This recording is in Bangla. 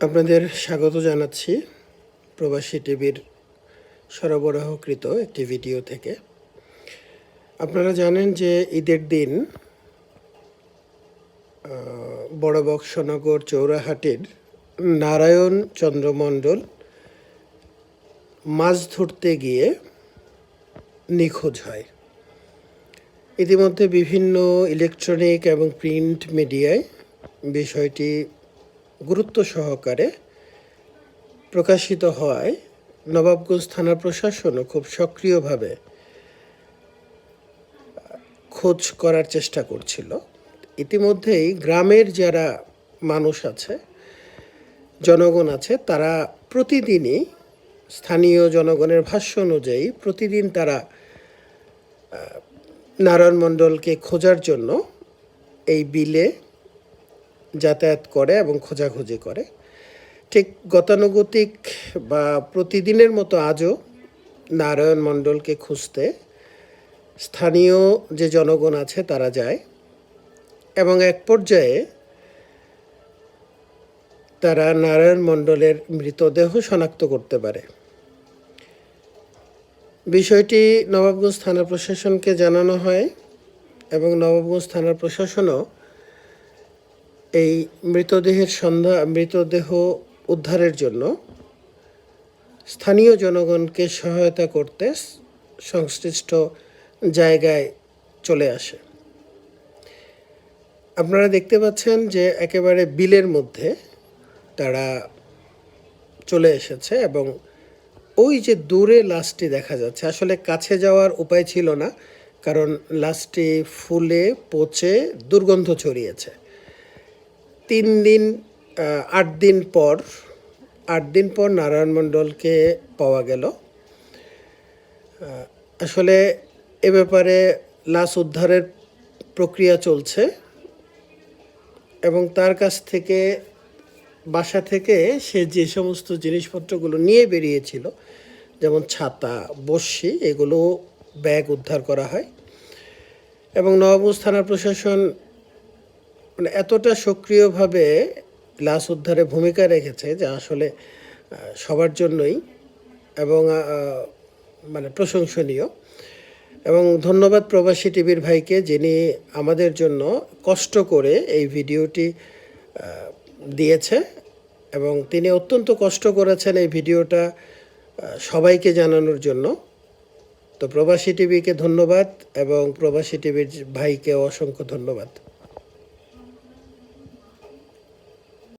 আপনাদের স্বাগত জানাচ্ছি প্রবাসী টিভির সরবরাহকৃত একটি ভিডিও থেকে। আপনারা জানেন যে ঈদের দিন বড় বক্সনগর চৌরাহাটির নারায়ণ চন্দ্র মণ্ডল মাছ ধরতে গিয়ে নিখোঁজ হয়। ইতিমধ্যে বিভিন্ন ইলেকট্রনিক এবং প্রিন্ট মিডিয়ায় বিষয়টি গুরুত্ব সহকারে প্রকাশিত হওয়ায় নবাবগঞ্জ থানা প্রশাসনও খুব সক্রিয়ভাবে খোঁজ করার চেষ্টা করছিল। ইতিমধ্যেই গ্রামের যারা মানুষ আছে, জনগণ আছে, তারা প্রতিদিনই স্থানীয় জনগণের ভাষ্য অনুযায়ী প্রতিদিন তারা নারায়ণ মণ্ডলকে খোঁজার জন্য এই বিলে যাতায়াত করে এবং খোঁজাখুঁজি করে। ঠিক গতানুগতিক বা প্রতিদিনের মতো আজও নারায়ণ মণ্ডলকে খুঁজতে স্থানীয় যে জনগণ আছে তারা যায় এবং এক পর্যায়ে তারা নারায়ণ মণ্ডলের মৃতদেহ শনাক্ত করতে পারে। বিষয়টি নবাবগঞ্জ থানা প্রশাসনকে জানানো হয় এবং নবাবগঞ্জ থানার প্রশাসনও এই মৃতদেহ উদ্ধারের জন্য স্থানীয় জনগণকে সহায়তা করতে সংশ্লিষ্ট জায়গায় চলে আসে। আপনারা দেখতে পাচ্ছেন যে একেবারে বিলের মধ্যে তারা চলে এসেছে এবং ওই যে দূরে লাশটি দেখা যাচ্ছে, আসলে কাছে যাওয়ার উপায় ছিল না, কারণ লাশটি ফুলে পচে দুর্গন্ধ ছড়িয়েছে। 8 দিন পর নারায়ণ মণ্ডলকে পাওয়া গেল। আসলে এ ব্যাপারে লাশ উদ্ধারের প্রক্রিয়া চলছে এবং তার কাছ থেকে বাসা থেকে সে যে সমস্ত জিনিসপত্রগুলো নিয়ে বেরিয়েছিল, যেমন ছাতা, বড়শি, এগুলো ব্যাগ উদ্ধার করা হয় এবং নবাবগঞ্জ থানার প্রশাসন এতটা সক্রিয়ভাবে লাশ উদ্ধারে ভূমিকা রেখেছে যে আসলে সবার জন্যই এবং প্রশংসনীয়। এবং ধন্যবাদ প্রবাসী টিভির ভাইকে, যিনি আমাদের জন্য কষ্ট করে এই ভিডিওটি দিয়েছে এবং তিনি অত্যন্ত কষ্ট করেছেন এই ভিডিওটা সবাইকে জানানোর জন্য। তো প্রবাসী টিভিকে ধন্যবাদ এবং প্রবাসী টিভির ভাইকে অসংখ্য ধন্যবাদ।